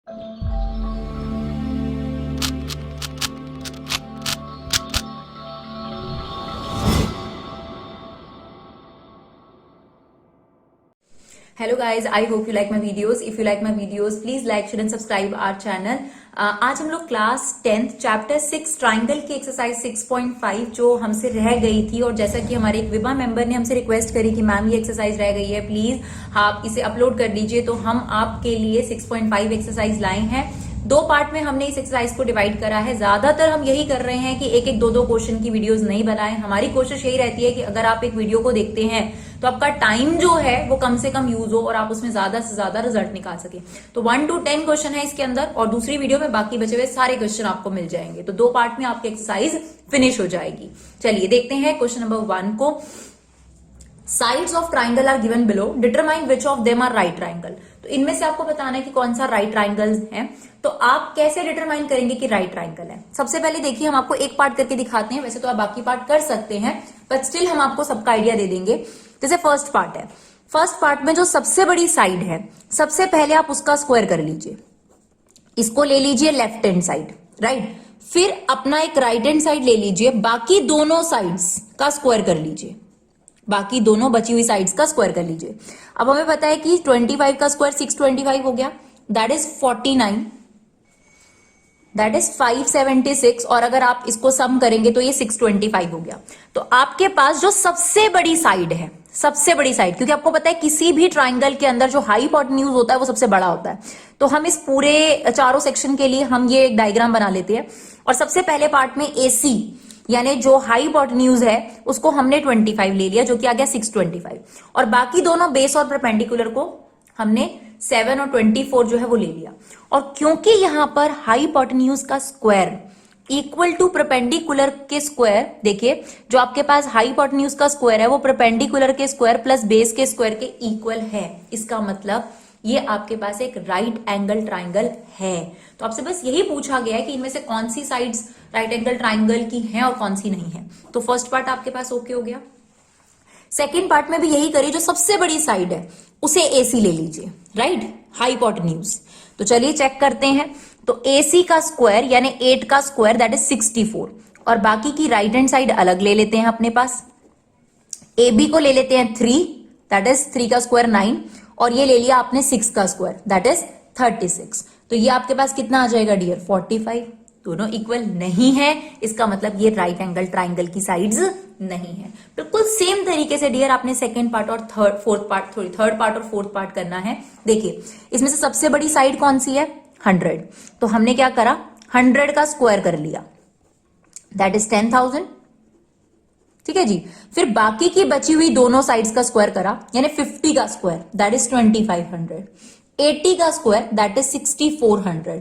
Hello guys, I hope you like my videos. If you like my videos, please like, share and subscribe our channel. आज हम लोग class 10th chapter 6 triangle की exercise 6.5 जो हमसे रह गई थी, और जैसा कि हमारे एक विभा मेंबर ने हमसे रिक्वेस्ट करी कि मैम ये एक्सरसाइज रह गई है, प्लीज आप इसे अपलोड कर दीजिए, तो हम आपके लिए 6.5 एक्सरसाइज लाए हैं। दो पार्ट में हमने इस एक्सरसाइज को डिवाइड करा है। ज्यादातर हम यही कर रहे हैं कि एक एक दो क्वेश्चन की वीडियोस नहीं बनाएं। हमारी कोशिश यही रहती है कि अगर आप एक वीडियो को देखते हैं तो आपका टाइम जो है वो कम से कम यूज हो और आप उसमें ज्यादा से ज्यादा रिजल्ट निकाल सके। तो 1 to 10 क्वेश्चन है इसके अंदर, और दूसरी वीडियो में बाकी बचे हुए सारे क्वेश्चन आपको मिल जाएंगे। तो दो पार्ट में आपकी एक्सरसाइज फिनिश हो जाएगी। चलिए देखते हैं क्वेश्चन नंबर 1 को। Sides of triangle are given below, determine which of them are right triangle. तो इनमें से आपको बताना है कि कौन सा राइट ट्राइंगल है। तो आप कैसे डिटरमाइन करेंगे कि राइट ट्राइंगल है? सबसे पहले देखिए, हम आपको एक पार्ट करके दिखाते हैं। वैसे तो आप बाकी पार्ट कर सकते हैं, बट स्टिल हम आपको सबका आइडिया दे देंगे। जैसे फर्स्ट पार्ट है, फर्स्ट पार्ट में जो सबसे बड़ी साइड है, सबसे पहले आप उसका स्क्वायर कर लीजिए। इसको ले लीजिए लेफ्ट हैंड साइड, राइट। फिर अपना एक राइट हैंड साइड ले लीजिए, बाकी दोनों साइड्स का स्क्वायर कर लीजिए। बाकी दोनों बची हुई साइड्स का स्क्वायर कर लीजिए। अब हमें पता है कि 25 का स्क्वायर 625 हो गया, दैट इज 49, दैट इज 576, और अगर आप इसको सम करेंगे तो ये 625 हो गया। तो आपके पास जो सबसे बड़ी साइड है, सबसे बड़ी साइड, क्योंकि आपको पता है किसी भी ट्राइंगल के अंदर जो हाइपोटेन्यूज होता है वो सबसे बड़ा होता है। तो हम इस पूरे चारों सेक्शन के लिए हम ये एक डायग्राम बना लेते हैं, और सबसे पहले पार्ट में AC यानी जो हाइपोटेन्यूज है उसको हमने 25 ले लिया, जो कि आ गया 625, और बाकी दोनों बेस और परपेंडिकुलर को हमने 7 और 24 जो है वो ले लिया। और क्योंकि यहां पर हाइपोटेन्यूज का स्क्वायर इक्वल टू परपेंडिकुलर के स्क्वायर, देखिए जो आपके पास हाइपोटेन्यूज का स्क्वायर है वो परपेंडिकुलर के स्क्वायर प्लस बेस के स्क्वायर के इक्वल है। इसका मतलब ये आपके पास एक राइट एंगल ट्राइंगल है। तो आपसे बस यही पूछा गया है कि इनमें से कौन सी साइड्स राइट एंगल ट्राइंगल की हैं और कौन सी नहीं है। तो फर्स्ट पार्ट आपके पास ओके हो गया। सेकेंड पार्ट में भी यही करिए, जो सबसे बड़ी साइड है उसे AC ले लीजिए, राइट, हाइपोटेन्यूज। तो चलिए चेक करते हैं। तो AC का स्क्वायर यानी 8 का स्क्वायर दैट इज 64, और बाकी की राइट हैंड साइड अलग ले लेते हैं अपने पास। AB को ले लेते हैं 3, दैट इज 3 का स्क्वायर 9, और ये ले लिया आपने 6 का स्क्वायर दैट इज 36। तो ये आपके पास कितना आ जाएगा डियर? 45। दोनों इक्वल नहीं है, इसका मतलब ये राइट एंगल ट्राइंगल की साइड्स नहीं है। बिल्कुल सेम तरीके से डियर आपने सेकंड पार्ट और थर्ड पार्ट और फोर्थ पार्ट करना है। देखिए इसमें से सबसे बड़ी साइड कौन सी है? 100। तो हमने क्या करा? 100 का स्क्वायर कर लिया, दैट इज 10,000, ठीक है जी। फिर बाकी की बची हुई दोनों साइड्स का स्क्वायर करा, यानी 50 का स्क्वायर दैट इज 2500, 80 का स्क्वायर दैट इज 6400।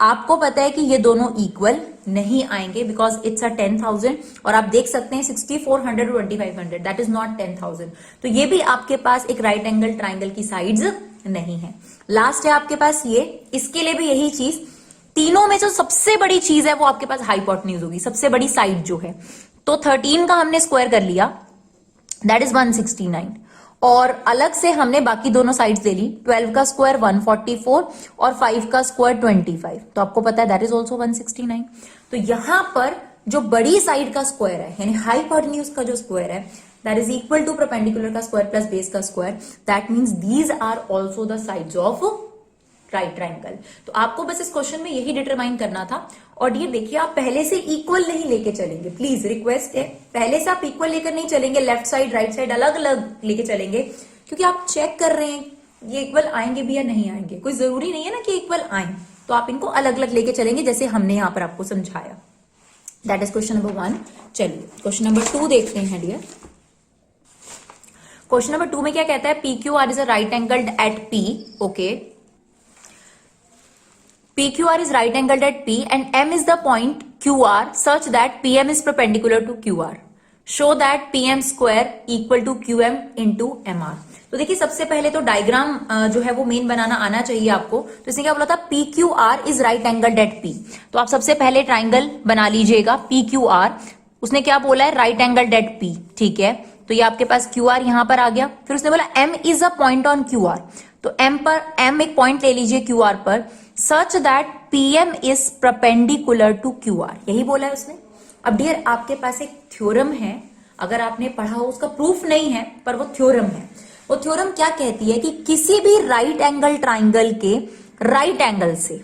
आपको पता है कि ये दोनों इक्वल नहीं आएंगे बिकॉज इट्स अ 10,000, और आप देख सकते हैं 6400 2500 दैट इज नॉट 10,000। तो ये भी आपके पास एक राइट एंगल ट्राइंगल की साइड्स नहीं है। लास्ट है आपके पास ये, इसके लिए भी यही चीज। तीनों में जो सबसे बड़ी चीज है वो आपके पास हाइपोटेन्यूज होगी, सबसे बड़ी साइड जो है। तो 13 का हमने स्क्वायर कर लिया, दैट इज 169, और अलग से हमने बाकी दोनों साइड्स ले ली। 12 का स्क्वायर 144 और 5 का स्क्वायर 25, तो आपको पता है दैट इज ऑल्सो 169। तो यहां पर जो बड़ी साइड का स्क्वायर है यानी हाइपोटेन्यूज का जो स्क्वायर है that is equal to perpendicular का स्क्वायर प्लस बेस का square, that means these are also the sides of right triangle. तो आपको बस इस क्वेश्चन में यही डिटरमाइन करना था। और ये देखिए, आप पहले से इक्वल नहीं लेके चलेंगे, प्लीज रिक्वेस्ट है, पहले से आप इक्वल लेकर नहीं चलेंगे, लेफ्ट साइड राइट साइड अलग अलग लेके चलेंगे, क्योंकि आप चेक कर रहे हैं ये इक्वल आएंगे भी या नहीं आएंगे। कोई जरूरी नहीं है ना कि इक्वल आए, तो आप इनको अलग अलग लेके चलेंगे जैसे हमने यहां पर आपको समझाया। That is question number 1। चलिए क्वेश्चन नंबर 2 देखते हैं डियर। क्वेश्चन नंबर 2 में क्या कहता है? PQR is a right angled at P, okay. PQR is right angled at P and M is the point QR such that PM is perpendicular to QR. Show that PM square equal to QM into MR. तो देखिए सबसे पहले तो diagram जो है वो main बनाना आना चाहिए आपको। तो इसने क्या बोला था? PQR is right angled at P. तो आप सबसे पहले ट्राइंगल बना लीजिएगा PQR। उसने क्या बोला है? राइट एंगल्ड एट P, ठीक है। तो ये आपके पास QR यहां पर आ गया। फिर उसने बोला M is a point on QR। तो M एक पॉइंट ले लीजिए QR पर, such that PM is perpendicular to QR, यही बोला है उसने। अब डियर आपके पास एक थ्योरम है, अगर आपने पढ़ा हो, उसका प्रूफ नहीं है पर वो थ्योरम है। वो थ्योरम क्या कहती है कि किसी भी राइट एंगल ट्राइंगल के राइट एंगल से,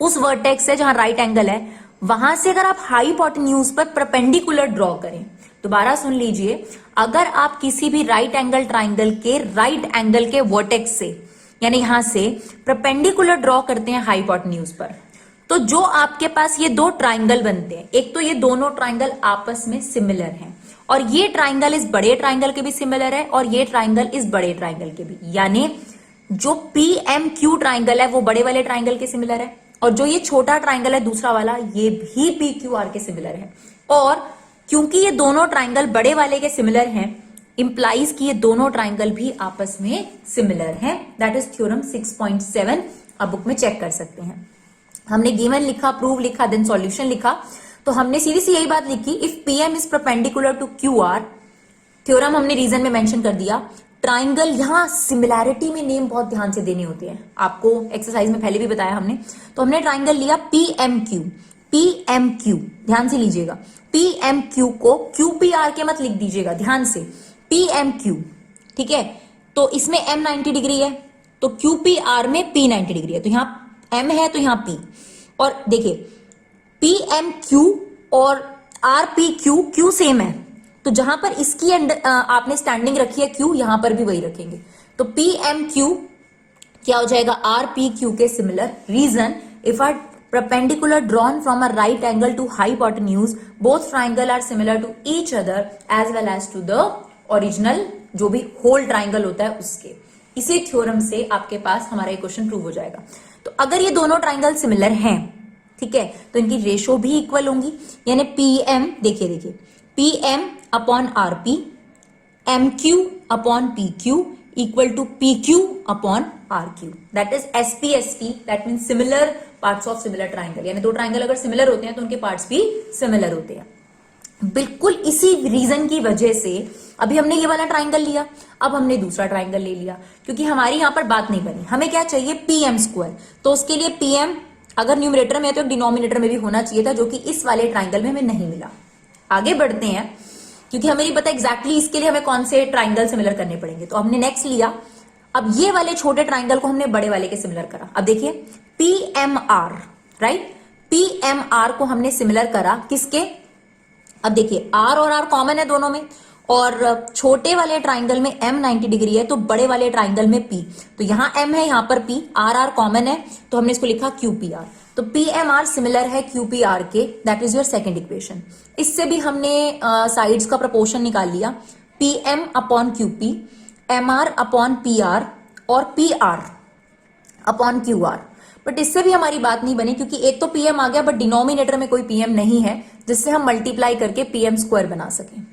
उस वर्टेक्स से जहां राइट एंगल है, वहां से अगर आप हाइपोटेन्यूज पर परपेंडिकुलर ड्रॉ करें, दोबारा सुन लीजिए, अगर आप किसी भी राइट एंगल ट्राइंगल के राइट एंगल के वर्टेक्स से, यानी यहां से परपेंडिकुलर ड्रॉ करते हैं हाइपोटेन्यूज पर, तो जो आपके पास ये दो ट्राइंगल बनते हैं, एक तो ये दोनों ट्राइंगल आपस में सिमिलर हैं, और ये ट्राइंगल इस बड़े ट्राइंगल के भी सिमिलर है, और ये ट्राइंगल इस बड़े ट्राइंगल के भी, यानी जो PMQ ट्राइंगल है वो बड़े वाले ट्राइंगल के सिमिलर है, और जो ये छोटा ट्राइंगल है दूसरा वाला, ये भी PQR के सिमिलर है। और क्योंकि ये दोनों ट्राइंगल बड़े वाले के सिमिलर हैं, इंप्लाइज कि ये दोनों ट्राइंगल भी आपस में सिमिलर हैं। दैट इज थ्योरम 6.7, आप बुक में चेक कर सकते हैं। हमने गिवन लिखा, प्रूव लिखा, देन सॉल्यूशन लिखा, तो हमने सीधी सी यही बात लिखी, if PM is perpendicular to QR, theorem हमने रीजन में मेंशन कर दिया। ट्राइंगल, यहां सिमिलैरिटी में नेम बहुत ध्यान से देने होते हैं, आपको एक्सरसाइज में पहले भी बताया हमने। तो हमने ट्राइंगल लिया PMQ, PMQ ध्यान से लीजिएगा, PMQ को QPR के मत लिख दीजिएगा, ध्यान से, PMQ, ठीक है। तो इसमें M 90 डिग्री है, तो QPR में P 90 डिग्री है, तो यहां M है तो यहां P। और देखिए PMQ और RPQ, Q सेम है, तो जहां पर इसकी आपने स्टैंडिंग रखी है Q, यहां पर भी वही रखेंगे, तो PMQ क्या हो जाएगा, RPQ के similar. Reason, if are perpendicular drawn from a right angle to hypotenuse, both triangle are similar to each other as well as to the original, जो भी होल ट्राइंगल होता है उसके। इसी थ्योरम से आपके पास हमारा ये क्वेश्चन प्रूव हो जाएगा। तो अगर ये दोनों ट्राइंगल सिमिलर हैं, ठीक है, तो इनकी रेशो भी इक्वल होंगी, यानी PM, देखिए PM upon RP, MQ upon PQ equal to PQ upon RQ, that is SPST, that mean similar parts of similar triangle, यानी दो ट्राइंगल अगर सिमिलर होते हैं तो उनके पार्ट्स भी सिमिलर होते हैं। बिल्कुल इसी रीजन की वजह से अभी हमने ये वाला ट्राइंगल लिया, अब हमने दूसरा ट्राइंगल ले लिया, क्योंकि हमारी यहां पर बात नहीं बनी। हमें क्या चाहिए, PM², तो उसके लिए PM अगर न्यूमरेटर में है तो डिनोमिनेटर में भी होना चाहिए था, जो कि इस वाले ट्राइंगल में हमें नहीं मिला। आगे बढ़ते हैं, क्योंकि हमें नहीं पता एग्जैक्टली इसके लिए हमें कौन से ट्राइंगल सिमिलर करने पड़ेंगे, तो हमने नेक्स्ट लिया। अब ये वाले छोटे ट्राइंगल को हमने बड़े वाले के सिमिलर करा। अब देखिए PMR, राइट, PMR को हमने सिमिलर करा किसके, अब देखिए R और R कॉमन है दोनों में, और छोटे वाले ट्राइंगल में M 90 डिग्री है, तो बड़े वाले ट्राइंगल में P, तो यहां M है यहां पर P, RR कॉमन है, तो हमने इसको लिखा QPR। तो PMR सिमिलर है QPR के, that is your second equation. इससे भी हमने साइड्स का प्रपोर्शन निकाल लिया, PM upon QP, MR upon PR और PR अपॉन QR। बट इससे भी हमारी बात नहीं बनी, क्योंकि एक तो PM आ गया बट डिनोमिनेटर में कोई PM नहीं है जिससे हम मल्टीप्लाई करके PM² बना सकें।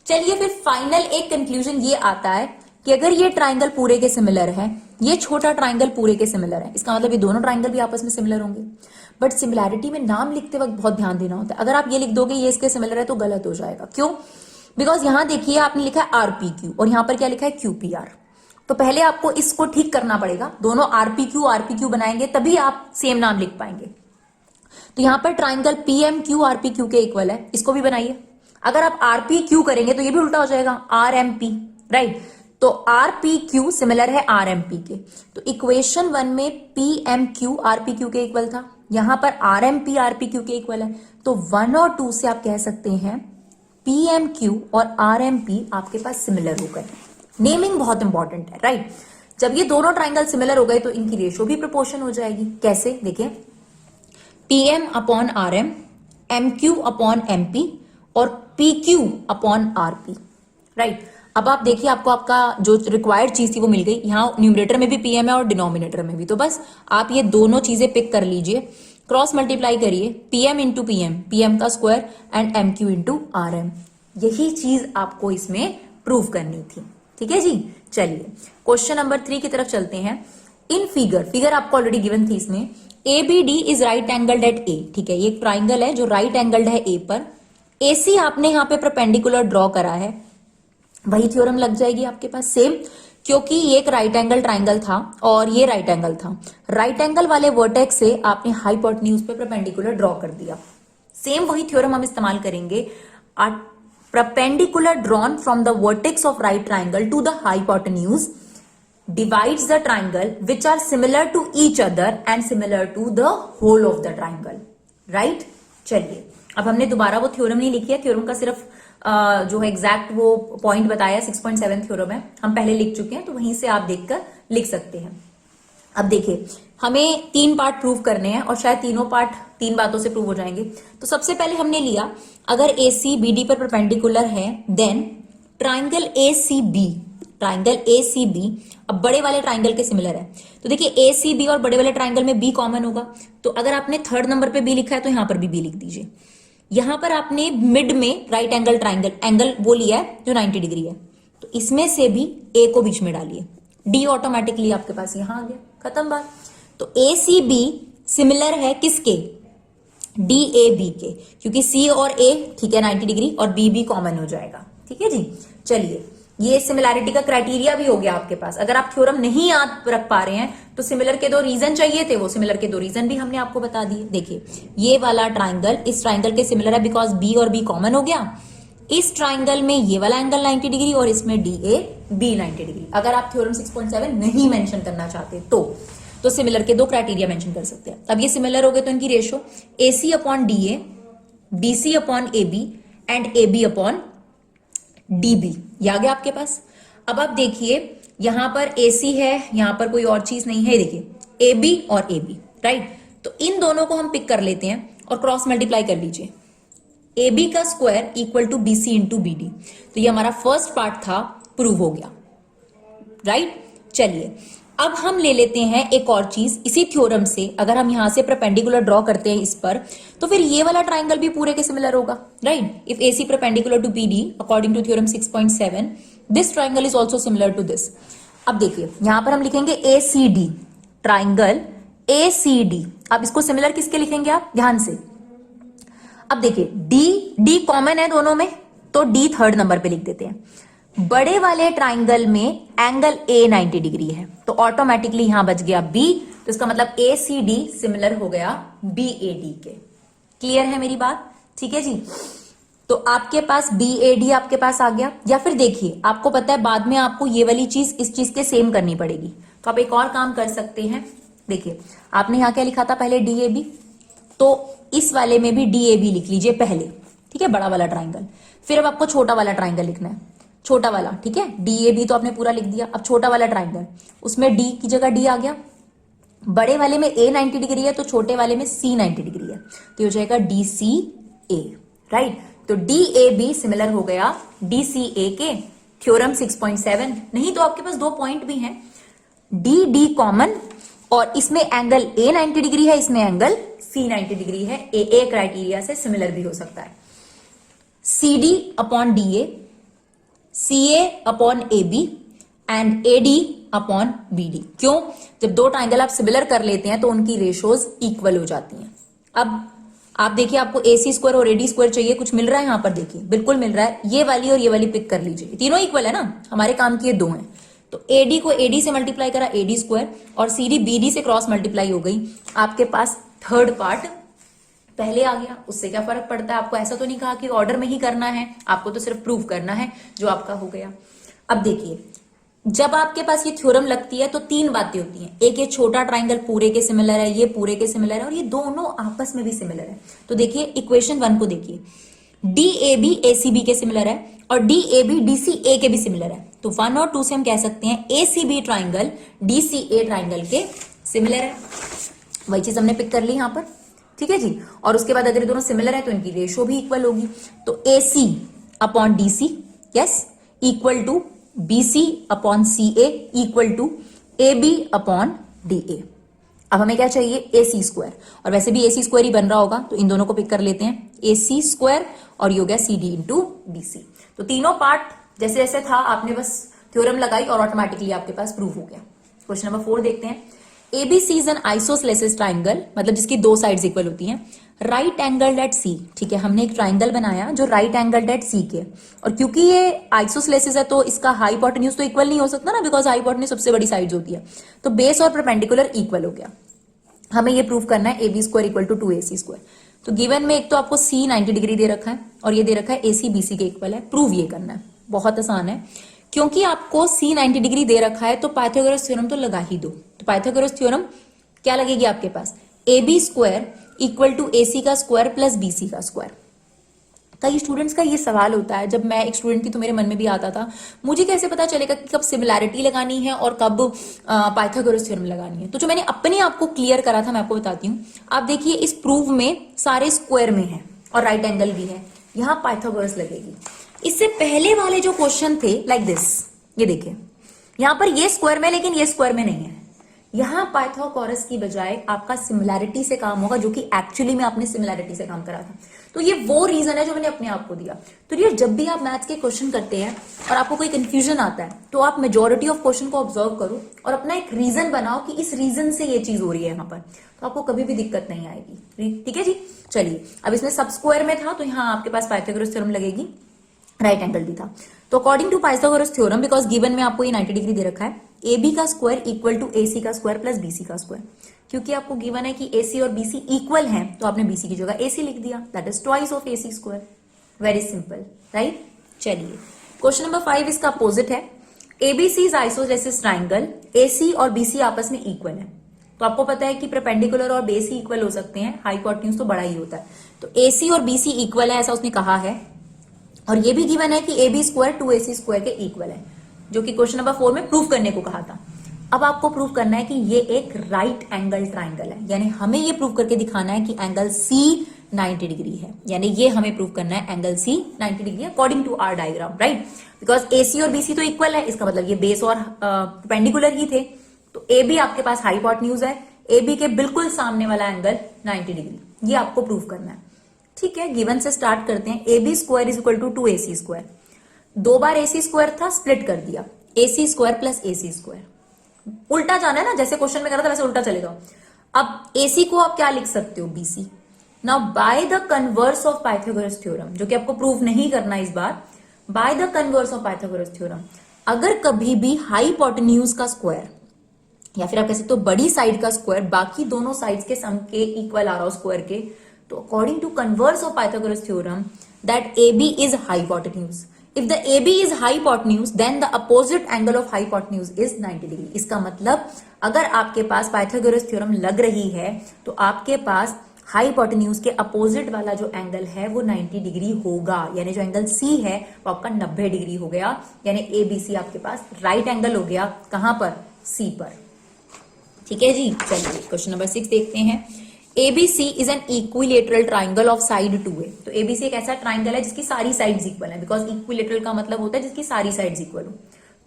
चलिए फिर फाइनल एक कंक्लूजन ये आता है कि अगर ये ट्राइंगल पूरे के सिमिलर है, ये छोटा ट्राइंगल पूरे के सिमिलर है, इसका मतलब ये दोनों ट्राइंगल भी आपस में सिमिलर होंगे। बट सिमिलैरिटी में नाम लिखते वक्त बहुत ध्यान देना होता है। अगर आप ये लिख दोगे ये इसके सिमिलर है तो गलत हो जाएगा। क्यों? बिकॉज यहां देखिए आपने लिखा है RPQ और यहां पर क्या लिखा है QPR, तो पहले आपको इसको ठीक करना पड़ेगा। दोनों RPQ बनाएंगे तभी आप सेम नाम लिख पाएंगे। तो यहां पर ट्राइंगल PMQ RPQ के इक्वल है, इसको भी बनाइए। अगर आप RPQ करेंगे तो ये भी उल्टा हो जाएगा, RMP, राइट। तो RPQ सिमिलर है RMP के, तो इक्वेशन 1 में PMQ RPQ के इक्वल था, यहां पर RMP RPQ के इक्वल है, तो 1 और 2 से आप कह सकते हैं PMQ और RMP आपके पास सिमिलर हो गए। नेमिंग बहुत इंपॉर्टेंट है, राइट। जब ये दोनों ट्राइंगल सिमिलर हो गए तो इनकी रेशो भी प्रोपोर्शन हो जाएगी। कैसे? देखिए PM upon RM, MQ upon MP और PQ अपॉन RP, राइट। अब आप देखिए आपको आपका जो रिक्वायर्ड चीज थी वो मिल गई। यहां न्यूमरेटर में भी PM है और डिनोमिनेटर में भी, तो बस आप ये दोनों चीजें पिक कर लीजिए, क्रॉस मल्टीप्लाई करिए, PM इंटू PM का square and MQ into RM। यही चीज आपको इसमें प्रूव करनी थी, ठीक है जी। चलिए क्वेश्चन नंबर 3 की तरफ चलते हैं। इन फिगर आपको ऑलरेडी गिवन थी, इसमें ABD is right angled at A, ठीक है। ये एक ट्राइंगल है जो राइट एंगल्ड है A पर। AC आपने यहां पे परपेंडिकुलर ड्रॉ करा है, वही थ्योरम लग जाएगी आपके पास सेम। क्योंकि ये एक राइट एंगल ट्राइंगल था और ये राइट एंगल था। राइट एंगल वाले वर्टेक्स से आपने हाइपोटेन्यूज पे परपेंडिकुलर ड्रॉ कर दिया। सेम वही थ्योरम हम इस्तेमाल करेंगे। Perpendicular drawn from the vertex of right triangle to the hypotenuse divides the triangle which are similar to each other and similar to the whole of the triangle, right? चलिए अब हमने दोबारा वो theorem नहीं लिखी है, थ्योरम का सिर्फ जो है एग्जैक्ट वो पॉइंट बताया 6.7 थ्योरम है, हम पहले लिख चुके हैं, तो वहीं से आप देखकर लिख सकते हैं। अब देखिए हमें 3 पार्ट प्रूव करने हैं और शायद तीनों पार्ट 3 बातों से प्रूव हो जाएंगे। तो सबसे पहले हमने लिया अगर AC BD पर परपेंडिकुलर है देन ट्राइंगल ACB अब बड़े वाले ट्राइंगल के सिमिलर है। तो देखिए ACB और बड़े वाले ट्राइंगल में B कॉमन होगा, तो अगर आपने 3rd नंबर पे B लिखा है तो यहां पर भी B लिख दीजिए। यहां पर आपने मिड में राइट एंगल ट्राइंगल एंगल वो लिया है जो 90 डिग्री है, तो इसमें से भी A को बीच में डालिए, D ऑटोमेटिकली आपके पास यहां आ गया, खत्म बात। तो ACB सिमिलर है किसके? DAB के, क्योंकि C और A ठीक है 90 डिग्री और B भी कॉमन हो जाएगा। ठीक है जी, चलिए ये सिमिलैरिटी का क्राइटेरिया भी हो गया आपके पास। अगर आप थ्योरम नहीं याद रख पा रहे हैं तो सिमिलर के 2 रीजन चाहिए थे, वो सिमिलर के 2 रीजन भी हमने आपको बता दिए। देखिए ये वाला ट्राइंगल इस ट्राइंगल के सिमिलर है बिकॉज B और B कॉमन हो गया। इस ट्राइंगल में ये वाला एंगल 90 डिग्री और इसमें DAB 90 डिग्री। अगर आप थ्योरम 6.7 नहीं मेंशन करना चाहते तो सिमिलर के 2 क्राइटेरिया मेंशन कर सकते हैं। अब ये सिमिलर हो गए तो इनकी ratio AC upon DA, BC upon AB and AB upon DB ये आ गया आपके पास। अब आप देखिए यहां पर AC है, यहां पर कोई और चीज नहीं है, देखिए AB और AB, राइट? तो इन दोनों को हम पिक कर लेते हैं और क्रॉस मल्टीप्लाई कर लीजिए। AB का square equal to BC into BD, तो ये हमारा फर्स्ट पार्ट था, प्रूव हो गया, राइट? चलिए अब हम ले लेते हैं एक और चीज इसी थ्योरम से। अगर हम यहां से परपेंडिकुलर ड्रॉ करते हैं इस पर, तो फिर ये वाला ट्राइंगल भी पूरे के सिमिलर होगा, right? If AC perpendicular to BD according to theorem 6.7 this triangle is also similar to this. अब देखिए यहां पर हम लिखेंगे ACD, ट्राइंगल ACD। अब इसको सिमिलर किसके लिखेंगे आप? ध्यान से अब देखिए D कॉमन है दोनों में, तो D 3rd नंबर पे लिख देते हैं। बड़े वाले ट्राइंगल में एंगल A 90 डिग्री है, तो ऑटोमेटिकली यहां बच गया B, तो इसका मतलब ACD सिमिलर हो गया BAD के। क्लियर है मेरी बात? ठीक है जी, तो आपके पास BAD आपके पास आ गया। या फिर देखिए आपको पता है बाद में आपको ये वाली चीज इस चीज के सेम करनी पड़ेगी, तो आप एक और काम कर सकते हैं। देखिए आपने यहां क्या लिखा था पहले? DAB, तो इस वाले में भी DAB लिख लीजिए पहले, ठीक है, बड़ा वाला ट्राइंगल। फिर अब आपको छोटा वाला ट्राइंगल लिखना है, छोटा वाला, ठीक है। DAB तो आपने पूरा लिख दिया। अब छोटा वाला ट्राइंगल, उसमें D की जगह D आ गया। बड़े वाले में A 90 डिग्री है तो छोटे वाले में C 90 डिग्री है, तो ये हो जाएगा DCA, राइट? तो DAB सिमिलर हो गया DCA के, थ्योरम 6.7। नहीं तो आपके पास 2 पॉइंट भी हैं, D कॉमन, और इसमें एंगल A 90 डिग्री है, इसमें एंगल C 90 डिग्री है। AA क्राइटेरिया से सिमिलर भी हो सकता है। CD upon DA, CA upon AB and AD upon BD। क्यों? जब 2 ट्राइंगल आप सिमिलर कर लेते हैं तो उनकी रेशोज इक्वल हो जाती हैं। अब आप देखिए आपको AC स्क्वायर और AD स्क्वायर चाहिए, कुछ मिल रहा है यहां पर? देखिए बिल्कुल मिल रहा है। ये वाली और ये वाली पिक कर लीजिए, तीनों इक्वल है ना, हमारे काम की ये 2 हैं। तो AD को AD से मल्टीप्लाई करा AD स्क्वायर, और CD BD से क्रॉस मल्टीप्लाई हो गई। आपके पास 3rd पार्ट पहले आ गया। उससे क्या फर्क पड़ता है? आपको ऐसा तो नहीं कहा कि ऑर्डर में ही करना है, आपको तो सिर्फ प्रूव करना है, जो आपका हो गया। अब देखिए जब आपके पास ये थ्योरम लगती है तो 3 बातें होती हैं। एक ये छोटा ट्राइंगल पूरे के सिमिलर है, ये पूरे के सिमिलर है, और ये दोनों आपस में भी सिमिलर है। तो देखिए इक्वेशन 1 को देखिए, DAB ACB के सिमिलर है और DAB DCA के भी सिमिलर है। तो 1 और 2 से हम कह सकते हैं ACB ट्राइंगल DCA ट्राइंगल के सिमिलर है। वही चीज हमने पिक कर ली यहां पर, ठीक है जी। और उसके बाद अगर ये दोनों सिमिलर है तो इनकी रेशो भी इक्वल होगी। तो AC upon DC, yes, equal to BC upon CA equal to AB upon DA। अब हमें क्या चाहिए? AC स्क्वायर, और वैसे भी AC स्क्वायर ही बन रहा होगा, तो इन दोनों को पिक कर लेते हैं, AC स्क्वायर, और ये हो गया CD इंटू BC। तो तीनों पार्ट जैसे जैसे था आपने बस थ्योरम लगाई और ऑटोमेटिकली आपके पास प्रूफ हो गया। क्वेश्चन नंबर 4 देखते हैं। एबीसी इज एन आइसोसेलेसिस ट्राइंगल, मतलब जिसकी दो साइड्स इक्वल होती हैं, राइट एंगल एट सी। ठीक है, हमने एक ट्राइंगल बनाया जो राइट एंगल एट सी के, और क्योंकि ये आइसोसेलेसिस है तो इसका हाइपोटेन्यूज तो इक्वल नहीं हो सकता ना, बिकॉज हाइपोटेन्यूज सबसे बड़ी साइड्स होती है, तो बेस और परपेंडिकुलर इक्वल हो गया। हमें ये प्रूव करना है AB square equal to 2AC square. तो गिवन में एक तो आपको C 90 डिग्री दे रखा है और ये दे रखा है AC BC के इक्वल है। प्रूव ये करना है, बहुत आसान है, क्योंकि आपको C 90 डिग्री दे रखा है तो पाइथागोरस थ्योरम तो लगा ही दो। तो पाइथागोरस थ्योरम क्या लगेगी आपके पास, AB square equal to AC का स्क्वायर प्लस BC का स्क्वायर। कई स्टूडेंट्स का ये सवाल होता है, जब मैं एक स्टूडेंट थी तो मेरे मन में भी आता था, मुझे कैसे पता चलेगा कि कब सिमिलैरिटी लगानी है और कब पाइथागोरस थ्योरम लगानी है। तो जो मैंने अपने आप को क्लियर करा था मैं आपको बताती हूँ। आप देखिए इस प्रूफ में सारे स्क्वायर में है और राइट एंगल भी है, यहाँ पाइथागोरस लगेगी। इससे पहले वाले जो क्वेश्चन थे लाइक दिस, ये देखिए यहाँ पर ये स्क्वायर में लेकिन ये स्क्वायर में नहीं है, यहां पाइथागोरस की बजाय आपका सिमिलैरिटी से काम होगा, जो कि एक्चुअली में आपने सिमिलैरिटी से काम करा था। तो ये वो रीजन है जो मैंने अपने आप को दिया। तो ये जब भी आप मैथ्स के क्वेश्चन करते हैं और आपको कोई कंफ्यूजन आता है तो आप मेजोरिटी ऑफ क्वेश्चन को ऑब्जर्व करो और अपना एक रीजन बनाओ कि इस रीजन से ये चीज हो रही है यहाँ पर, तो आपको कभी भी दिक्कत नहीं आएगी। ठीक है जी, चलिए अब इसमें सब स्क्वायर में था तो यहाँ आपके पास पाइथागोरस थ्योरम लगेगी, राइट एंगल भी था। तो according to Pythagoras theorem, because given में आपको ये 90 डिग्री दे रखा है, AB का स्क्वायर इक्वल टू AC का स्क्वायर प्लस BC का स्क्वायर। क्योंकि आपको गिवन है कि AC और BC इक्वल हैं तो आपने BC की जगह AC लिख दिया, that is twice of AC square. Very simple, right. चलिए क्वेश्चन नंबर 5 इसका अपोजिट है। ABC इज आइसोसेलेसिस ट्राइंगल, AC और BC आपस में इक्वल है। तो आपको पता है कि परपेंडिकुलर और बेस ही इक्वल हो सकते हैं, हाइपोटेन्यूज तो बड़ा ही होता है। तो AC और BC इक्वल है ऐसा उसने कहा है, और ये भी गिवन है कि AB स्क्वायर 2AC स्क्वायर के इक्वल है, जो कि क्वेश्चन नंबर 4 में प्रूव करने को कहा था। अब आपको प्रूव करना है कि ये एक राइट एंगल ट्राइंगल है, यानी हमें ये प्रूव करके दिखाना है कि एंगल C 90 डिग्री है, यानी ये हमें प्रूव करना है angle C 90 degree according to our diagram, right. Because AC और BC तो इक्वल है, इसका मतलब ये बेस और परपेंडिकुलर ही थे। तो AB आपके पास हाइपोटेन्यूज है, AB के बिल्कुल सामने वाला एंगल 90 डिग्री, ये आपको प्रूव करना है। ठीक है, गिवन से स्टार्ट करते हैं। AB square is equal to 2AC square, दो बार AC स्क्वायर था, स्प्लिट कर दिया, AC square plus AC square. उल्टा जाना है ना, जैसे क्वेश्चन में करा था वैसे उल्टा चले जाओ। अब AC को आप क्या लिख सकते हो, BC। Now by the converse of Pythagoras theorem, जो कि आपको प्रूव नहीं करना इस बार, by the converse of Pythagoras theorem, अगर कभी भी हाइपोटेन्यूज का स्क्वायर या फिर आप कह सकते हो बड़ी साइड का स्क्वायर बाकी दोनों साइड्स के सम के इक्वल आ रहा हो स्क्वायर के, तो according to converse of Pythagoras theorem that AB is hypotenuse. If the AB is hypotenuse, then the opposite angle of hypotenuse is 90 degree. इसका मतलब अगर आपके पास पाइथागोरस थ्योरम लग रही है तो आपके पास हाइपोटेन्यूज के अपोजिट वाला जो एंगल है वो 90 डिग्री होगा, यानी जो एंगल C है वो आपका 90 डिग्री हो गया, यानी ABC आपके पास राइट एंगल हो गया। कहां पर, C पर। ठीक है जी, चलिए क्वेश्चन नंबर 6 देखते हैं। ABC is an equilateral triangle of side 2A। तो ABC एक ऐसा ट्राइंगल है जिसकी सारी साइड्स इक्वल है, बिकॉज इक्विलेटरल का मतलब होता है जिसकी सारी साइड्स इक्वल हो।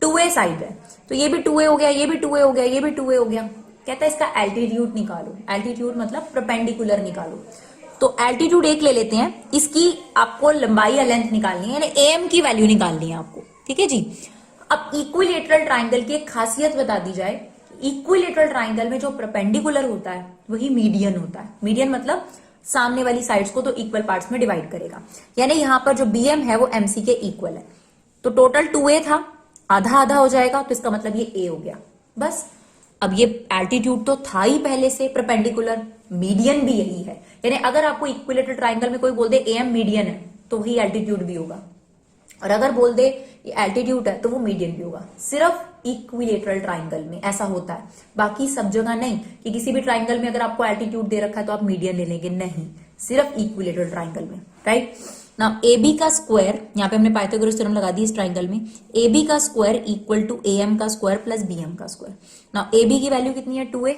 2A साइड है, तो ये भी 2A हो गया, ये भी 2A हो गया, ये भी 2A हो गया। कहता है इसका एल्टीट्यूड निकालो, एल्टीट्यूड मतलब परपेंडिकुलर निकालो। तो एल्टीट्यूड एक ले लेते हैं, इसकी आपको लंबाई या लेंथ निकालनी है, यानी AM की वैल्यू निकालनी है आपको। ठीक है जी। अब इक्विलेटरल ट्राइंगल की एक खासियत बता दी जाए, इक्विलेटरल ट्राइंगल में जो परपेंडिकुलर होता है वही मीडियन होता है। मीडियन मतलब सामने वाली साइड्स को तो इक्वल पार्ट्स में डिवाइड करेगा, यानी यहां पर जो BM है वो MC के इक्वल है। तो टोटल 2A था, आधा आधा हो जाएगा, तो इसका मतलब ये A हो गया बस। अब ये एल्टीट्यूड तो था ही पहले से परपेंडिकुलर, मीडियन भी यही है, यानी अगर आपको इक्विलेटरल ट्राइंगल में कोई बोल दे AM मीडियन है तो वही एल्टीट्यूड भी होगा, और अगर बोल दे ये एल्टीट्यूड है तो वो मीडियन भी होगा। सिर्फ इक्विलेटरल ट्राइंगल में ऐसा होता है, बाकी सब जगह नहीं कि किसी भी ट्राइंगल में अगर आपको एल्टीट्यूड दे रखा है तो आप मीडियन ले लेंगे, नहीं, सिर्फ इक्विलेटरल ट्राइंगल में, राइट। नाउ AB का स्क्वायर, यहाँ पे हमने पाइथागोरस थ्योरम लगा दी इस ट्राइंगल में, AB का स्क्वायर इक्वल टू AM का स्क्वायर प्लस BM का स्क्वायर। नाउ AB की वैल्यू कितनी है, 2A,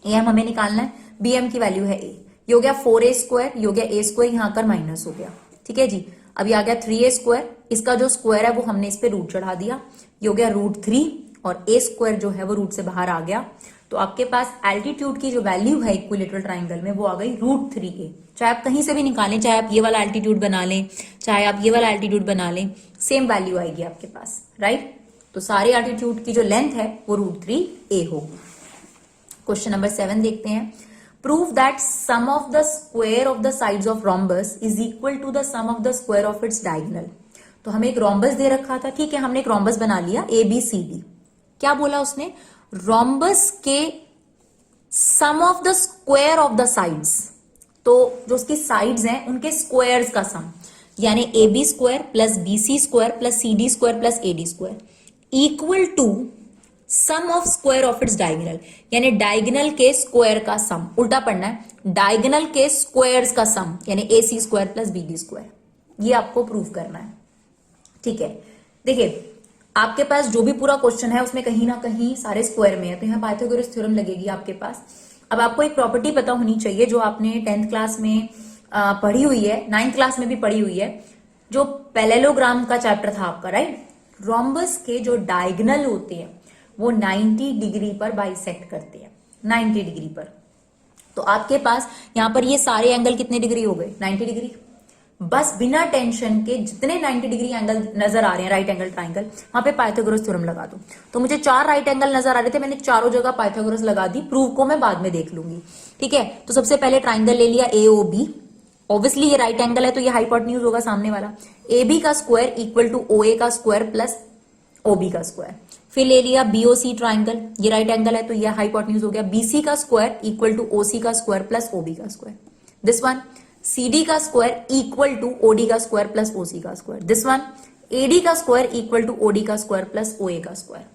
AM हमें निकालना है, BM की वैल्यू है A, ये हो गया 4A स्क्वायर, ये हो गया A स्क्वायर, यहाँ कर माइनस हो गया। ठीक है जी। अब ये आ गया 3A स्क्वायर, इसका जो स्क्वायर है वो हमने इस पे रूट चढ़ा दिया, ये हो गया √3, और A स्क्वायर जो है वो रूट से बाहर आ गया। तो आपके पास एल्टीट्यूड की जो वैल्यू है इक्विलेटरल ट्राइंगल में वो आ गई √3A। चाहे आप कहीं से भी निकालें, चाहे आप ये वाला एल्टीट्यूड बना लें, चाहे आप ये वाला एल्टीट्यूड बना लें, सेम वैल्यू आएगी आपके पास, राइट। तो सारे एल्टीट्यूड की जो लेंथ है वो √3A होगी। क्वेश्चन नंबर 7 देखते हैं। Prove that sum of the square of the sides of rhombus is equal to the sum of the square of its diagonal. तो हमें एक रोम्बस दे रखा था, ठीक है, हमने एक रोम्बस बना लिया ABCD। क्या बोला उसने? रोम्बस के sum of the square of the sides, तो जो उसकी साइड्स हैं उनके स्क्वायर्स का सम, यानी AB square plus BC square plus CD square plus AD square equal to sum of square of its diagonal, यानी डायगोनल के स्क्वायर का सम। उल्टा पढ़ना है, डायगोनल के स्क्वायर्स का सम यानी AC square plus BD square. ये आपको प्रूव करना है, ठीक है। देखिए आपके पास जो भी पूरा क्वेश्चन है उसमें कहीं ना कहीं सारे स्क्वायर में है, तो यहाँ पाइथागोरस थ्योरम लगेगी आपके पास। अब आपको एक प्रॉपर्टी पता होनी चाहिए जो आपने 10th क्लास में पढ़ी हुई है, 9th क्लास में भी पढ़ी हुई है, जो पैरेललोग्राम का चैप्टर था आपका, राइट। रोम्बस के जो डायगोनल होते हैं वो 90 डिग्री पर बाइसेक्ट करते हैं, 90 डिग्री पर। तो आपके पास यहां पर ये सारे एंगल कितने डिग्री हो गए? 90 डिग्री। बस बिना टेंशन के जितने 90 डिग्री एंगल नजर आ रहे हैं, राइट एंगल ट्राइंगल, वहां पे पाइथागोरस थ्योरम लगा दो। तो मुझे 4 राइट एंगल नजर आ रहे थे, मैंने चारों जगह पाइथागोरस लगा दी। प्रूव को मैं बाद में देख लूंगी, ठीक है। तो सबसे पहले ट्राइंगल ले लिया AOB, ऑब्वियसली ये राइट एंगल है तो ये हाइपोटेन्यूज होगा सामने वाला। AB का स्क्वायर इक्वल टू OA का स्क्वायर प्लस OB का स्क्वायर। फिर ले लिया BOC ट्राइंगल, ये राइट एंगल है तो ये हाइपोटेन्यूज हो गया। BC का स्क्वायर इक्वल टू OC का स्क्वायर प्लस OB का स्क्वायर। दिस वन CD का स्क्वायर इक्वल टू OD का स्क्वायर प्लस OC का स्क्वायर। दिस वन AD का स्क्वायर इक्वल टू OD का स्क्वायर प्लस OA का स्क्वायर।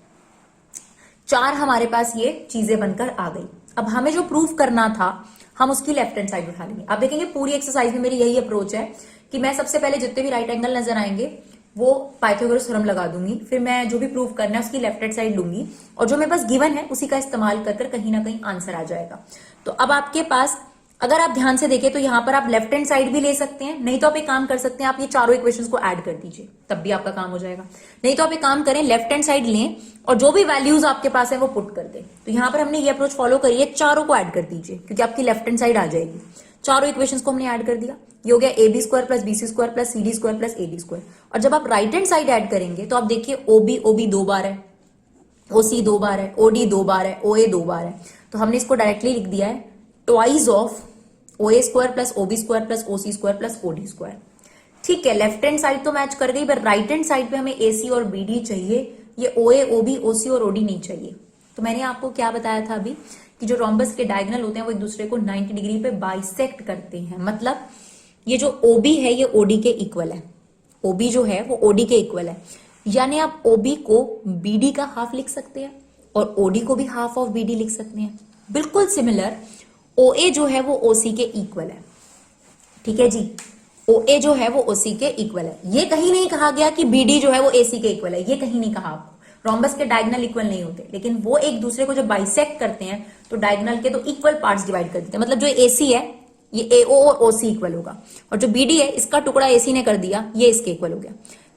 4 हमारे पास ये चीजें बनकर आ गई। अब हमें जो प्रूफ करना था हम उसकी लेफ्ट हैंड साइड उठा लेंगे। आप देखेंगे पूरी एक्सरसाइज में मेरी यही अप्रोच है कि मैं सबसे पहले जितने भी राइट एंगल नजर आएंगे वो पाइथागोरस थ्योरम लगा दूंगी, फिर मैं जो भी प्रूफ करना है उसकी लेफ्ट हैंड साइड लूंगी और जो मेरे पास गिवन है उसी का इस्तेमाल कर कहीं ना कहीं आंसर आ जाएगा। तो अब आपके पास अगर आप ध्यान से देखें तो यहां पर आप लेफ्ट हैंड साइड भी ले सकते हैं, नहीं तो आप एक काम कर सकते हैं, आप ये चारों इक्वेशंस को ऐड कर दीजिए, तब भी आपका काम हो जाएगा। नहीं तो आप एक काम करें, लेफ्ट हैंड साइड लें और जो भी वैल्यूज आपके पास है वो पुट कर दें। तो यहां पर हमने ये अप्रोच फॉलो करी है, चारों को ऐड कर दीजिए क्योंकि आपकी लेफ्ट हैंड साइड आ जाएगी। चारों इक्वेशंस को हमने ऐड कर दिया, ये हो गया AB square plus BC square plus CD square plus AD square. और जब आप राइट हैंड साइड ऐड करेंगे तो आप देखिए OB 2 बार है, OC 2 बार है, OD 2 बार है, OA 2 बार है। तो हमने इसको डायरेक्टली लिख दिया है twice of OA square plus OB square plus OC square plus OD square. ठीक है, लेफ्ट हैंड साइड तो मैच कर गई, पर राइट हैंड साइड पे हमें AC और BD चाहिए, ये OA OB OC और OD नहीं चाहिए। तो मैंने आपको क्या बताया था अभी कि जो रोम्बस के डायगोनल होते हैं वो एक दूसरे को 90 डिग्री पे बाइसेक्ट करते हैं। मतलब ये जो OB है ये OD के इक्वल है, OB जो है वो OD के इक्वल है, यानी आप OB को BD का हाफ लिख सकते हैं और OD को भी हाफ ऑफ BD लिख सकते हैं। बिल्कुल सिमिलर OA जो है वो OC के इक्वल है, ठीक है जी, OA जो है वो OC के इक्वल है। ये कहीं नहीं कहा गया कि BD जो है वो AC के इक्वल है, ये कहीं नहीं कहा आपको। रोम्बस के डायगोनल इक्वल नहीं होते, लेकिन वो एक दूसरे को जब बाइसेक्ट करते हैं तो डायगोनल के तो इक्वल पार्ट्स डिवाइड कर देते हैं। मतलब जो AC है ये AO और OC इक्वल होगा और जो BD है इसका टुकड़ा AC ने कर दिया, ये इसके इक्वल हो गया।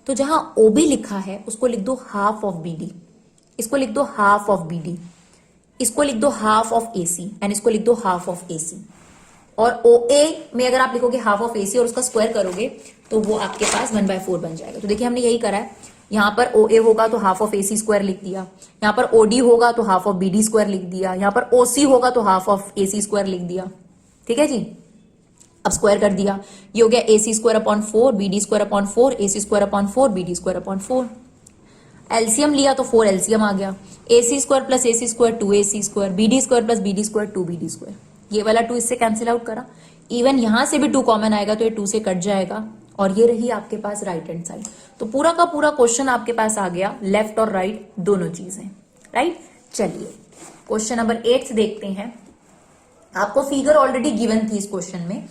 तो जहां OB लिखा है उसको लिख दो हाफ ऑफ BD, इसको लिख दो हाफ ऑफ BD, इसको लिख दो हाफ ऑफ AC एंड इसको लिख दो हाफ ऑफ AC। और OA में अगर आप लिखोगे हाफ ऑफ AC और उसका स्क्वायर करोगे तो वो आपके पास 1/4 बन जाएगा। तो देखिए हमने यही करा है, यहां पर OA होगा तो हाफ ऑफ AC स्क्वायर लिख दिया, यहां पर OD होगा तो हाफ ऑफ BD स्क्वायर लिख दिया, यहां पर OC होगा तो हाफ ऑफ AC स्क्वायर लिख दिया। ठीक है जी, अब स्क्वायर कर दिया, ये हो गया AC square upon 4 BD square upon 4 AC square upon 4 BD square upon 4। LCM लिया तो 4 एलसीएम आ गया, AC square plus AC square 2AC square, BD square plus BD square 2BD square. ये वाला 2 इससे कैंसिल आउट करा, इवन यहां से भी 2 कॉमन आएगा तो ये 2 से कट जाएगा और ये रही आपके पास राइट हैंड साइड। तो पूरा का पूरा क्वेश्चन आपके पास आ गया, लेफ्ट और राइट दोनों चीजें, राइट। चलिए क्वेश्चन नंबर 8 देखते हैं। आपको फिगर ऑलरेडी गिवन थी इस क्वेश्चन में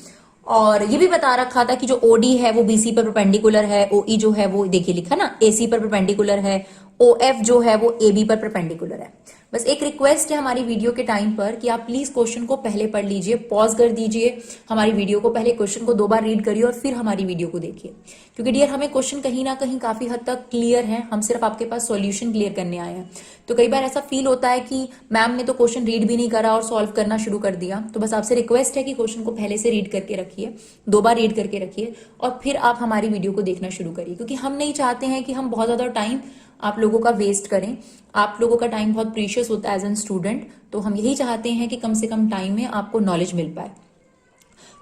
और ये भी बता रखा था कि जो OD है वो BC पर परपेंडिकुलर है, OE जो है वो देखिए लिखा ना AC पर परपेंडिकुलर है, OF जो है वो AB पर परपेंडिकुलर है। बस एक रिक्वेस्ट है हमारी वीडियो के टाइम पर कि आप प्लीज क्वेश्चन को पहले पढ़ लीजिए, पॉज कर दीजिए हमारी वीडियो को, पहले क्वेश्चन को 2 बार रीड करिए और फिर हमारी वीडियो को देखिए, क्योंकि डियर हमें क्वेश्चन कहीं ना कहीं काफी हद तक क्लियर है, हम सिर्फ आपके पास सॉल्यूशन क्लियर करने आए हैं। तो कई बार ऐसा फील होता है कि मैम ने तो क्वेश्चन रीड भी नहीं करा और सॉल्व करना शुरू कर दिया। तो बस आपसे रिक्वेस्ट है कि क्वेश्चन को पहले से रीड करके रखिए, 2 बार रीड करके रखिए और फिर आप हमारी वीडियो को देखना शुरू करिए, क्योंकि हम नहीं चाहते हैं कि हम बहुत ज्यादा टाइम आप लोगों का वेस्ट करें। आप लोगों का टाइम बहुत प्रीशियस होता है एज एन स्टूडेंट, तो हम यही चाहते हैं कि कम से कम टाइम में आपको नॉलेज मिल पाए।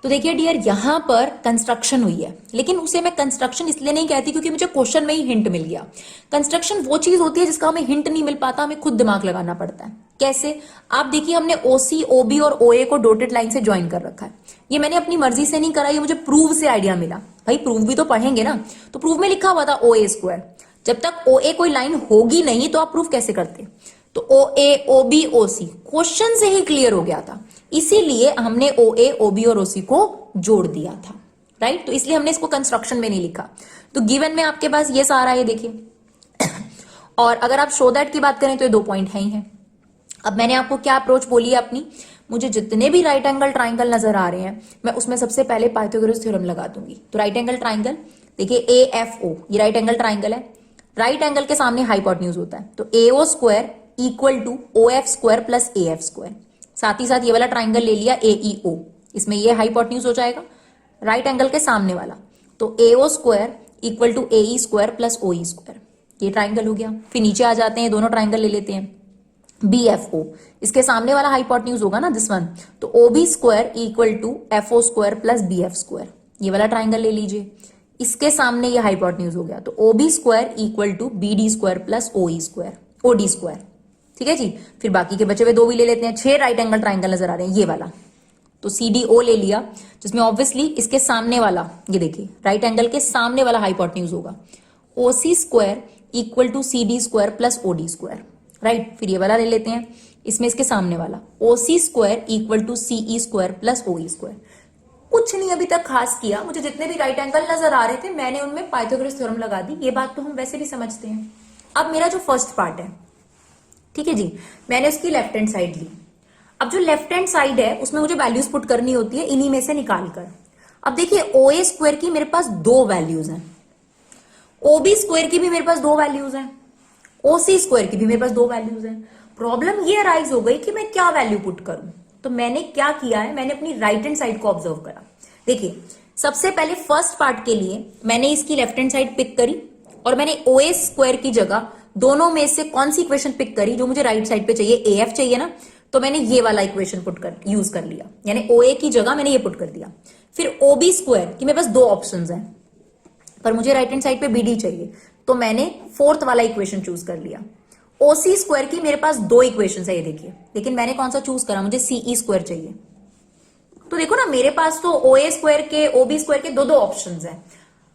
तो देखिए डियर, यहां पर कंस्ट्रक्शन हुई है, लेकिन उसे मैं कंस्ट्रक्शन इसलिए नहीं कहती क्योंकि मुझे क्वेश्चन में ही हिंट मिल गया। कंस्ट्रक्शन वो चीज होती है जिसका हमें हिंट नहीं मिल पाता, हमें खुद दिमाग लगाना पड़ता है। कैसे? आप देखिए, हमने ओसी, ओबी और ओए को डॉटेड लाइन से ज्वाइन कर रखा है। ये मैंने अपनी मर्जी से नहीं करा, ये मुझे प्रूव से आइडिया मिला। भाई प्रूव भी तो पढ़ेंगे ना, तो प्रूव में लिखा हुआ था ओ ए स्क्वायर। जब तक ओ ए कोई लाइन होगी नहीं तो आप प्रूव कैसे करते? तो ओ ए, ओ बी, ओ सी क्वेश्चन से ही क्लियर हो गया था, इसीलिए हमने ओ ए, ओ बी और ओ सी को जोड़ दिया था, राइट। तो इसलिए हमने इसको कंस्ट्रक्शन में नहीं लिखा। तो गिवन में आपके पास ये सारा है, देखिए। और अगर आप शो दैट की बात करें तो ये 2 पॉइंट है ही है। अब मैंने आपको क्या अप्रोच बोली है अपनी, मुझे जितने भी राइट एंगल ट्राइंगल नजर आ रहे हैं, मैं उसमें सबसे पहले पाइथागोरस थ्योरम लगा दूंगी। तो राइट एंगल ट्राइंगल देखिए, ए एफ ओ, ये राइट एंगल ट्राइंगल है। राइट एंगल के सामने हाइपोटेन्यूज होता है, तो A O square equal to O F square plus A F square. साथ ही साथ ये वाला ट्राइंगल ले लिया ए ई ओ, इसमें ये हाइपोटेन्यूज हो जाएगा राइट एंगल के सामने वाला, तो A O square equal to A E square plus O E square. ये ट्राइंगल हो गया। फिर नीचे आ जाते हैं, दोनों ट्राइंगल ले लेते हैं। बी एफ ओ, इसके सामने वाला हाइपोटेन्यूज होगा ना दिस वन, तो O B square equal to F O square plus B F square. ये वाला ट्राइंगल ले लीजिए, इसके सामने ये हाइपोटेन्यूज हो गया, तो O B square equal to B D square plus O E square, O D square. ठीक है जी। फिर बाकी के बचे हुए 2 भी ले लेते हैं। 6 राइट एंगल ट्राइंगल नजर आ रहे हैं, ये वाला, तो सी डी ओ ले लिया, जिसमें ऑब्वियसली इसके सामने वाला, ये देखिए राइट एंगल के सामने वाला हाइपोटेन्यूज होगा O C square equal to C D square plus O D square, right. फिर ये वाला ले लेते हैं, इसमें इसके सामने वाला O C square equal to C E square plus O E square. कुछ नहीं अभी तक खास किया, मुझे जितने भी राइट एंगल नजर आ रहे थे मैंने उनमें पाइथागोरस थ्योरम लगा दी। ये बात तो हम वैसे भी समझते हैं। अब मेरा जो फर्स्ट पार्ट है, ठीक है जी, मैंने उसकी लेफ्ट हैंड साइड ली। अब जो लेफ्ट हैंड साइड है उसमें मुझे वैल्यूज पुट करनी होती है, इन्हीं में से निकाल कर। अब देखिए ओ ए स्क्वायर की मेरे पास 2 वैल्यूज हैं, ओ बी स्क्वायर की भी मेरे पास 2 वैल्यूज हैं, ओ सी स्क्वायर की भी मेरे पास 2 वैल्यूज हैं। प्रॉब्लम ये अराइज हो गई कि मैं क्या वैल्यू पुट करूं। तो मैंने क्या किया है, मैंने अपनी राइट हैंड साइड को ऑब्जर्व करा। देखिए सबसे पहले फर्स्ट पार्ट के लिए मैंने इसकी लेफ्ट हैंड साइड पिक करी और मैंने ओ ए स्क्वायर की जगह दोनों में से कौन सी इक्वेशन पिक करी जो मुझे राइट साइड पे चाहिए, ए एफ चाहिए ना, तो मैंने ये वाला इक्वेशन यूज कर लिया, यानी ओ ए की जगह मैंने ये पुट कर दिया। फिर ओ बी स्क्वायर की मेरे पास 2 ऑप्शंस हैं, पर मुझे राइट हैंड साइड पे बी डी चाहिए, तो मैंने 4th वाला इक्वेशन चूज कर लिया। ओ सी स्क्वायर की मेरे पास 2 इक्वेशन है, ये देखिए, लेकिन मैंने कौन सा चूज करा, मुझे सी ई स्क्वायर चाहिए। तो देखो ना, मेरे पास तो ओ ए स्क्वायर के, ओ बी स्क्वायर के 2 ऑप्शन हैं,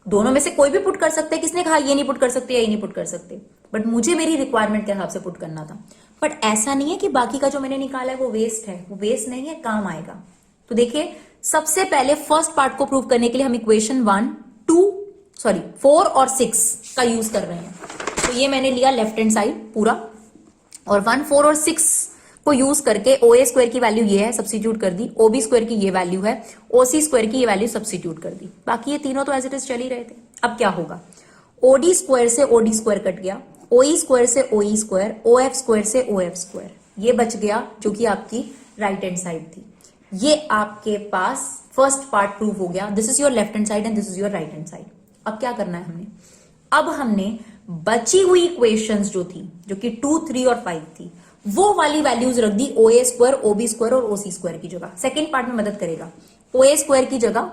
दोनों में से कोई भी पुट कर सकते हैं। किसने कहा ये नहीं पुट कर सकते या ये नहीं पुट कर सकते, बट मुझे मेरी रिक्वायरमेंट के हिसाब से पुट करना था। बट ऐसा नहीं है कि बाकी का जो मैंने निकाला है वो वेस्ट है, वो वेस्ट नहीं है, काम आएगा। तो देखिए सबसे पहले फर्स्ट पार्ट को प्रूव करने के लिए हम इक्वेशन 4 और 6 का यूज कर रहे हैं। तो ये मैंने लिया लेफ्ट हैंड साइड पूरा, और 1, 4 और 6 को यूज करके ओ ए स्क्वायर की वैल्यू ये है, सब्स्टिट्यूट कर दी, ओ बी स्क्वायर की ये वैल्यू है, ओ सी स्क्वायर की ये वैल्यू सब्स्टिट्यूट कर दी। बाकी ये तीनों तो एज इट इज चल ही रहे थे। अब क्या होगा, ओ डी स्क्वायर से ओ डी स्क्वायर कट गया, ओ ई स्क्वायर से ओ ई स्क्वायर, ओ एफ स्क्वायर से ओ एफ स्क्वायर, ये बच गया जो कि आपकी राइट हैंड साइड थी। ये आपके पास फर्स्ट पार्ट प्रूव हो गया। This is your left hand side and this is your right hand side. अब क्या करना है हमने, अब हमने बची हुई इक्वेशंस जो थी, जो कि 2, 3 और 5 थी, वो वाली वैल्यूज रख दी ओ ए स्क्वायर, ओ बी स्क्वायर और ओ सी स्क्वायर की जगह। सेकेंड पार्ट में मदद करेगा, ओ ए स्क्वायर की जगह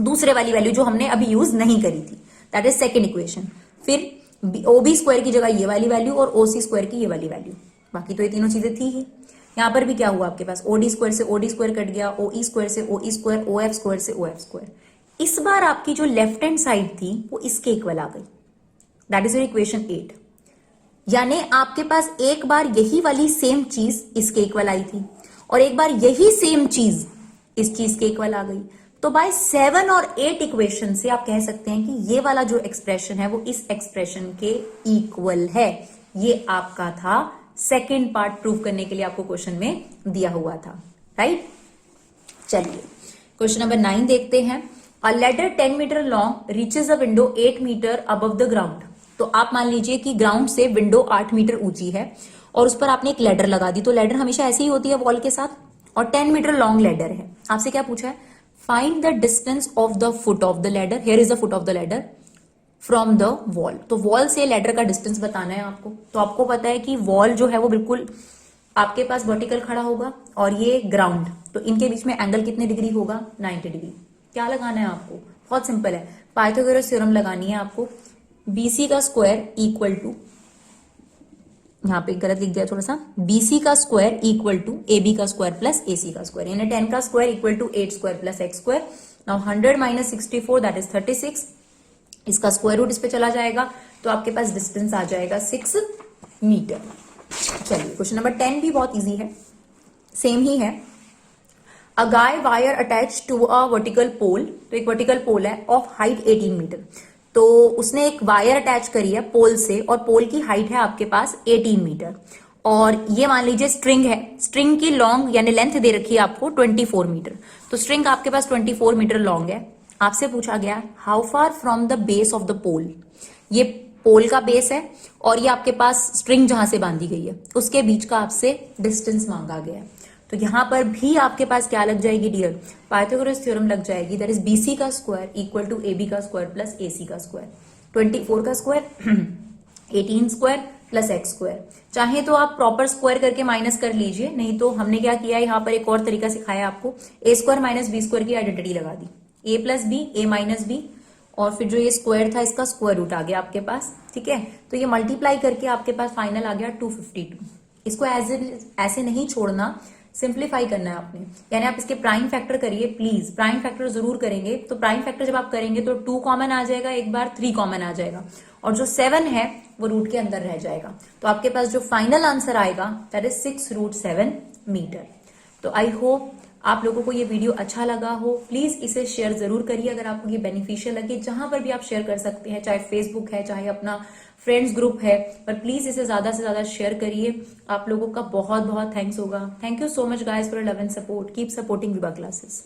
दूसरे वाली वैल्यू जो हमने अभी यूज नहीं करी थी, दैट इज सेकेंड इक्वेशन। फिर ओ बी स्क्वायर की जगह ये वाली वैल्यू और ओ सी स्क्वायर की ये वाली वैल्यू। बाकी तो ये तीनों चीजें थी ही। यहां पर भी क्या हुआ, आपके पास ओ डी स्क्वायर से ओ डी स्क्वायर कट गया, ओ ई स्क्वायर से ओ ई स्क्वायर, ओ एफ स्क्वायर से ओ एफ स्क्वायर। इस बार आपकी जो लेफ्ट हैंड साइड थी वो इसके इक्वल आ गई, दैट इज योर इक्वेशन 8। यानी आपके पास एक बार यही वाली सेम चीज इसके इक्वल आई थी और एक बार यही सेम चीज इस चीज के इक्वल आ गई। तो बाय 7 और 8 इक्वेशन से आप कह सकते हैं कि ये वाला जो एक्सप्रेशन है वो इस एक्सप्रेशन के इक्वल है। ये आपका था सेकेंड पार्ट प्रूव करने के लिए आपको क्वेश्चन में दिया हुआ था, राइट। चलिए क्वेश्चन नंबर 9 देखते हैं। A ladder 10 metre long reaches a window 8 metre above the ground. तो आप मान लीजिए कि ग्राउंड से विंडो 8 मीटर ऊंची है और उस पर आपने एक लैडर लगा दी। तो लैडर हमेशा ऐसी ही होती है वॉल के साथ, और 10 मीटर लॉन्ग लैडर है। आपसे क्या पूछा है, find the distance of the foot of the ladder. Here is the foot of the ladder from the wall. तो वॉल से लैडर का डिस्टेंस बताना है आपको। तो आपको पता है कि वॉल जो है वो बिल्कुल आपके पास वर्टिकल खड़ा होगा और ये ग्राउंड, तो इनके बीच में एंगल कितने डिग्री होगा? 90 डिग्री। क्या लगाना है आपको? बहुत सिंपल है, पाइथागोरस थ्योरम लगानी है आपको। बीसी का स्क्वायर इक्वल टू, यहाँ पे गलत लिख दिया थोड़ा सा, बीसी का स्क्वायर इक्वल टू एबी का स्क्वायर प्लस एसी का स्क्वायर, यानी 10 का square equal to 8 square plus x square. Now 100 minus 64 that is 36, इसका स्क्वायर रूट इस पे चला जाएगा तो आपके पास डिस्टेंस आ जाएगा 6 मीटर। चलिए क्वेश्चन नंबर 10 भी बहुत इजी है, सेम ही है। A guy wire attach to a vertical pole, तो एक वर्टिकल पोल है ऑफ हाइट 18 मीटर, तो उसने एक वायर अटैच करी है पोल से और पोल की हाइट है आपके पास 18 मीटर, और ये मान लीजिए स्ट्रिंग है, स्ट्रिंग की लॉन्ग यानी लेंथ दे रखी है आपको 24 मीटर। तो स्ट्रिंग आपके पास 24 मीटर लॉन्ग है। आपसे पूछा गया how far from the base of the pole, ये पोल का बेस है और ये आपके पास स्ट्रिंग जहां से बांधी गई है उसके बीच का आपसे डिस्टेंस मांगा गया है। तो यहां पर भी आपके पास क्या लग जाएगी डियर? पाइथागोरस थ्योरम लग जाएगी, दैट इज बीसी का स्क्वायर इक्वल टू एबी का स्क्वायर प्लस एसी का स्क्वायर। 24 का square 18 square plus x square. चाहे तो आप प्रॉपर स्क्वायर करके माइनस कर लीजिए, नहीं तो हमने क्या किया यहाँ पर एक और तरीका सिखाया आपको, ए स्क्वायर माइनस बी स्क्वायर की आइडेंटिटी लगा दी, ए प्लस बी ए माइनस बी, और फिर जो ये स्क्वायर था इसका स्क्वायर रूट आ गया आपके पास। ठीक है, तो ये मल्टीप्लाई करके आपके पास फाइनल आ गया 252। इसको ऐसे नहीं छोड़ना, सिंप्लीफाई करना है आपने, यानी आप इसके प्राइम फैक्टर करिए प्लीज, प्राइम फैक्टर जरूर करेंगे। तो प्राइम फैक्टर जब आप करेंगे तो 2 कॉमन आ जाएगा, एक बार 3 कॉमन आ जाएगा, और जो 7 है वो रूट के अंदर रह जाएगा। तो आपके पास जो फाइनल आंसर आएगा दैट इज 6√7 मीटर। तो आई होप आप लोगों को ये वीडियो अच्छा लगा हो। प्लीज इसे शेयर जरूर करिए अगर आपको ये बेनिफिशियल लगे, जहां पर भी आप शेयर कर सकते हैं, चाहे फेसबुक है चाहे अपना फ्रेंड्स ग्रुप है, पर प्लीज इसे ज्यादा से ज्यादा शेयर करिए। आप लोगों का बहुत बहुत थैंक्स होगा। Thank you so much guys for love and support. Keep supporting Vibha classes.